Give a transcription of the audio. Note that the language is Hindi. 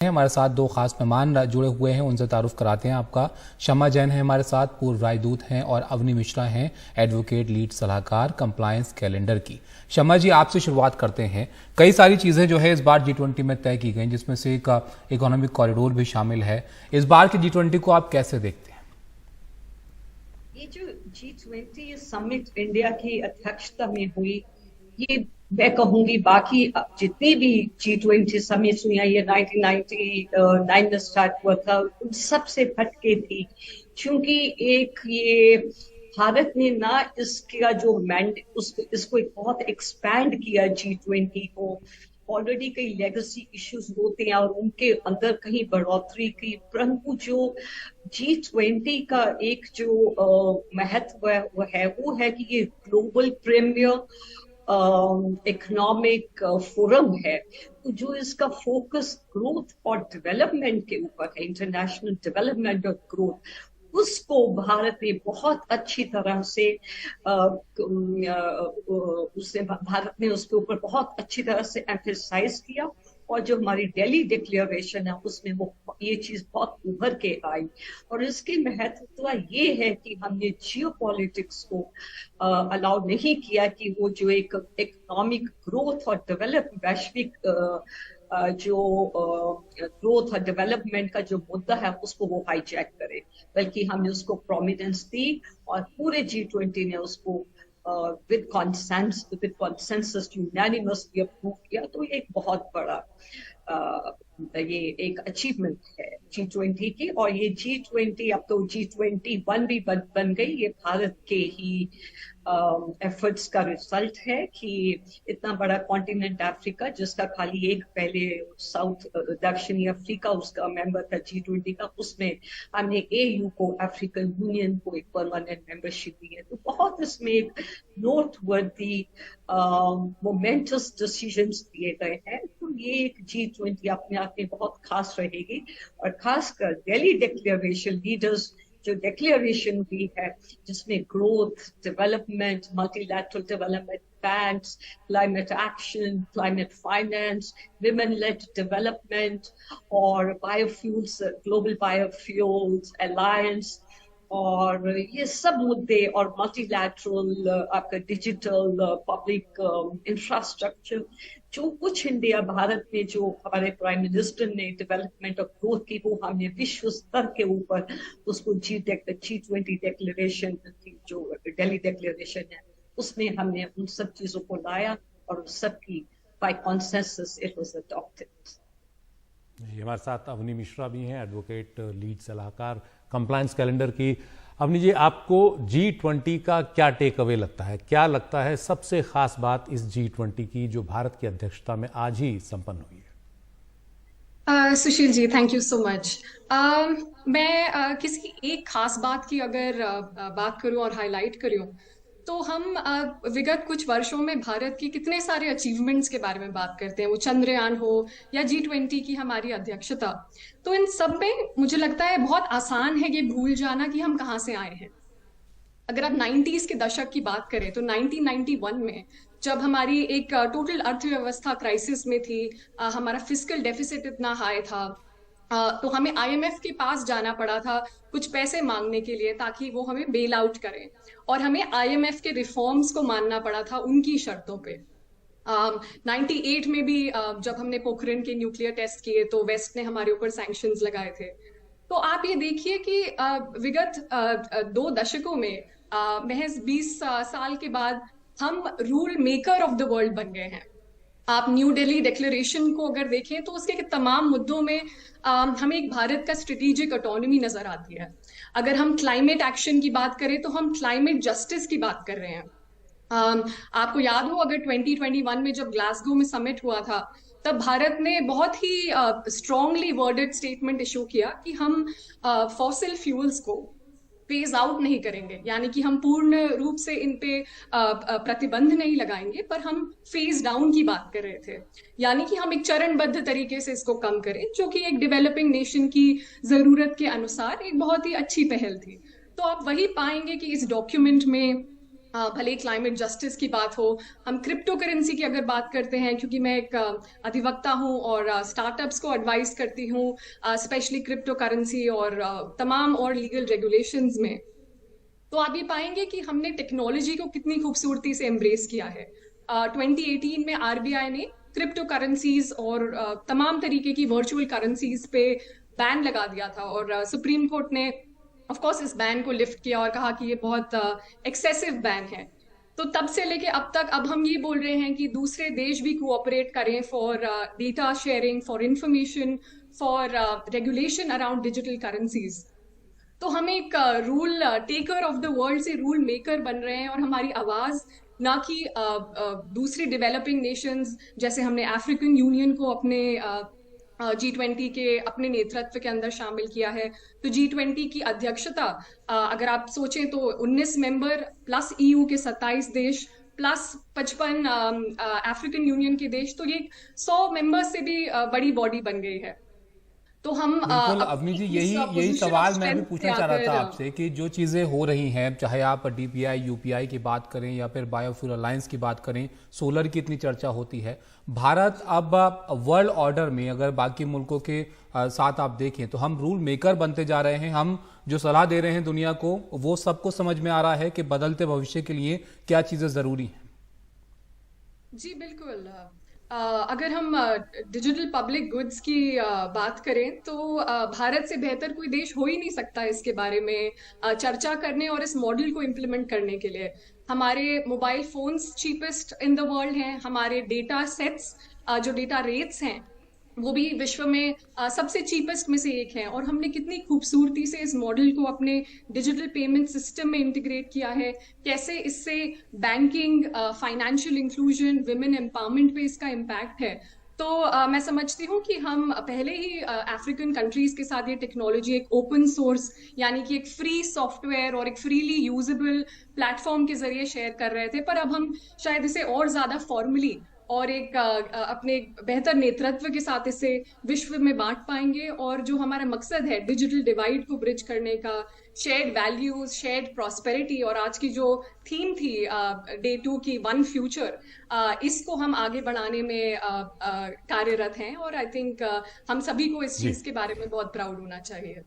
हैं। हमारे साथ दो खास मेहमान जुड़े हुए हैं, उनसे तारुफ कराते हैं आपका। शमा जैन है हमारे साथ, पूर्व राजदूत हैं, और अवनी मिश्रा हैं, एडवोकेट लीड सलाहकार कंप्लायंस कैलेंडर की। शमा जी, आपसे शुरुआत करते हैं। कई सारी चीजें जो है इस बार G20 में तय की गई, जिसमें से एक इकोनॉमिक कॉरिडोर भी शामिल है। इस बार के G20 को आप कैसे देखते हैं? ये जो G20 समिट इंडिया की अध्यक्षता में हुई, ये मैं कहूंगी बाकी जितनी भी G20 समिट हुई ये 1999 में स्टार्ट हुआ था, उन सबसे हटके थी। क्योंकि एक ये भारत ने ना इसका जो इसको एक बहुत एक्सपैंड किया G20 को। ऑलरेडी कई लेगेसी इश्यूज होते हैं और उनके अंदर कहीं बढ़ोतरी की, परंतु जो G20 का एक जो महत्व है वो है कि ये ग्लोबल प्रीमियर इकोनॉमिक फोरम है। तो जो इसका फोकस ग्रोथ और डेवलपमेंट के ऊपर है, इंटरनेशनल डेवलपमेंट और ग्रोथ, उसको भारत ने बहुत अच्छी तरह से भारत ने उसके ऊपर बहुत अच्छी तरह से एम्फेसाइज किया। और जो हमारी दिल्ली डिक्लेरेशन है उसमें वो ये चीज बहुत उभर के आई। और इसकी महत्वता ये है कि हमने जियोपॉलिटिक्स को अलाउ नहीं किया कि वो जो एक इकोनॉमिक ग्रोथ और वैश्विक जो ग्रोथ और डेवलपमेंट का जो मुद्दा है उसको वो हाईजैक करे, बल्कि हमने उसको प्रोमिनेंस दी और पूरे G20 ने उसको विद कंसेंसस यूनानिमसली अप्रूव किया। तो ये एक बहुत बड़ा ये एक अचीवमेंट है G20 की। और ये G20 अब तो G21 भी बन गई। ये भारत के ही एफर्ट्स का रिजल्ट है कि इतना बड़ा कॉन्टिनेंट अफ्रीका, जिसका खाली एक पहले साउथ दक्षिणी अफ्रीका उसका मेंबर था G20 का, उसमें हमने AU को, अफ्रीकन यूनियन को एक परमानेंट मेंबरशिप दी है। तो बहुत इसमें एक नोटवर्दी मोमेंटस डिसीजंस लिए गए हैं। तो ये एक G20 अपने आप में बहुत खास रहेगी। और खासकर दिल्ली डिक्लेरेशन लीडर्स जो डिक्लेरेशन हुई है, जिसमें growth, development, multilateral development banks, climate action, climate finance, women lead development और बायोफ्यूल्स, ग्लोबल बायोफ्यूल्स अलायंस, और ये सब मुद्दे, और मल्टीलैटरल आपका डिजिटल पब्लिक इंफ्रास्ट्रक्चर, जो कुछ इंडिया भारत में जो हमारे प्राइम मिनिस्टर ने डेवलपमेंट और ग्रोथ की, वो हमने विश्व स्तर के ऊपर उसको G20 डिक्लेरेशन की, जो दिल्ली डिक्लेरेशन है, उसमें हमने उन सब चीजों को लाया और सबकी by consensus it was adopted. हमारे साथ अवनी मिश्रा भी हैं, एडवोकेट लीड सलाहकार कंप्लायंस कैलेंडर की। अवनी जी, आपको G20 का क्या टेक अवे लगता है? क्या लगता है सबसे खास बात इस G20 की जो भारत की अध्यक्षता में आज ही संपन्न हुई है? Sushil ji, thank you so much. मैं किसी एक खास बात की अगर बात करूं और हाईलाइट करूं, तो हम विगत कुछ वर्षों में भारत की कितने सारे अचीवमेंट्स के बारे में बात करते हैं, वो चंद्रयान हो या G20 की हमारी अध्यक्षता। तो इन सब में मुझे लगता है बहुत आसान है ये भूल जाना कि हम कहाँ से आए हैं। अगर आप 90s के दशक की बात करें तो 1991 में जब हमारी एक टोटल अर्थव्यवस्था क्राइसिस में थी, हमारा फिस्कल डेफिसिट इतना हाई था, तो हमें IMF के पास जाना पड़ा था कुछ पैसे मांगने के लिए ताकि वो हमें बेल आउट करें, और हमें IMF के रिफॉर्म्स को मानना पड़ा था उनकी शर्तों पे। 98 में भी जब हमने पोखरण के न्यूक्लियर टेस्ट किए तो वेस्ट ने हमारे ऊपर सैंक्शंस लगाए थे। तो आप ये देखिए कि विगत 2 दशकों में महज 20 साल के बाद हम rule maker of the world बन गए हैं। आप न्यू दिल्ली डिक्लेरेशन को अगर देखें तो उसके तमाम मुद्दों में हमें एक भारत का स्ट्रेटेजिक ऑटोनॉमी नजर आती है। अगर हम क्लाइमेट एक्शन की बात करें तो हम क्लाइमेट जस्टिस की बात कर रहे हैं। आपको याद हो, अगर 2021 में जब ग्लासगो में समिट हुआ था, तब भारत ने बहुत ही स्ट्रांगली वर्डेड स्टेटमेंट इशू किया कि हम फॉसिल फ्यूल्स को फेज आउट नहीं करेंगे, यानी कि हम पूर्ण रूप से इन पे प्रतिबंध नहीं लगाएंगे, पर हम फेज डाउन की बात कर रहे थे, यानी कि हम एक चरणबद्ध तरीके से इसको कम करें, जो कि एक डेवलपिंग नेशन की जरूरत के अनुसार एक बहुत ही अच्छी पहल थी। तो आप वही पाएंगे कि इस डॉक्यूमेंट में भले क्लाइमेट जस्टिस की बात हो, हम क्रिप्टो करेंसी की अगर बात करते हैं, क्योंकि मैं एक अधिवक्ता हूं और स्टार्टअप्स को एडवाइस करती हूँ स्पेशली क्रिप्टो करेंसी और तमाम और लीगल रेगुलेशंस में, तो आप ये पाएंगे कि हमने टेक्नोलॉजी को कितनी खूबसूरती से एम्ब्रेस किया है। 2018 में आरबीआई ने क्रिप्टो करेंसीज और तमाम तरीके की वर्चुअल करेंसीज पे बैन लगा दिया था, और सुप्रीम कोर्ट ने ऑफ कोर्स इस बैन को लिफ्ट किया और कहा कि ये बहुत एक्सेसिव बैन है। तो तब से लेके अब तक अब हम ये बोल रहे हैं कि दूसरे देश भी कोऑपरेट करें for data sharing, for information, for regulation around digital currencies. तो हम एक rule taker of the world से रूल मेकर बन रहे हैं, और हमारी आवाज ना कि दूसरी डेवलपिंग नेशंस, जैसे हमने अफ्रीकन यूनियन को अपने G20 के अपने नेतृत्व के अंदर शामिल किया है। तो G20 की अध्यक्षता अगर आप सोचें तो 19 मेंबर प्लस EU के 27 देश प्लस 55 अफ्रीकन यूनियन के देश, तो ये 100 मेंबर्स से भी बड़ी बॉडी बन गई है। तो हम बिल्कुल अवनी जी, यही position of सवाल मैं भी strength पूछना से चाह रहा था आकर, आपसे कि जो चीज़ें हो रही हैं, चाहे आप डीपीआई यूपीआई की बात करें या फिर बायोफ्यूल अलायंस की बात करें, सोलर की इतनी चर्चा होती है। भारत अब वर्ल्ड ऑर्डर में अगर बाकी मुल्कों के साथ आप देखें तो हम रूल मेकर बनते जा रहे हैं। हम जो सलाह दे रहे हैं दुनिया को, वो सबको समझ में आ रहा है कि बदलते भविष्य के लिए क्या चीज़ें ज़रूरी हैं। जी बिल्कुल। अगर हम डिजिटल पब्लिक गुड्स की बात करें तो भारत से बेहतर कोई देश हो ही नहीं सकता इसके बारे में चर्चा करने और इस मॉडल को इम्प्लीमेंट करने के लिए। हमारे mobile phones cheapest in the world हैं, हमारे डेटा सेट्स जो डेटा रेट्स हैं वो भी विश्व में सबसे चीपेस्ट में से एक है, और हमने कितनी खूबसूरती से इस मॉडल को अपने डिजिटल पेमेंट सिस्टम में इंटीग्रेट किया है, कैसे इससे banking, financial inclusion, women empowerment पे इसका इम्पैक्ट है। तो मैं समझती हूँ कि हम पहले ही अफ्रीकन कंट्रीज के साथ ये टेक्नोलॉजी एक ओपन सोर्स यानी कि एक फ्री सॉफ्टवेयर और एक फ्रीली यूजेबल प्लेटफॉर्म के जरिए शेयर कर रहे थे, पर अब हम शायद इसे और ज्यादा फॉर्मली और एक अपने बेहतर नेतृत्व के साथ इसे विश्व में बांट पाएंगे। और जो हमारा मकसद है डिजिटल डिवाइड को ब्रिज करने का, शेयर्ड वैल्यूज, शेयर्ड प्रॉस्पेरिटी, और आज की जो थीम थी डे 2 की वन फ्यूचर, इसको हम आगे बढ़ाने में कार्यरत हैं। और आई थिंक हम सभी को इस चीज के बारे में बहुत प्राउड होना चाहिए।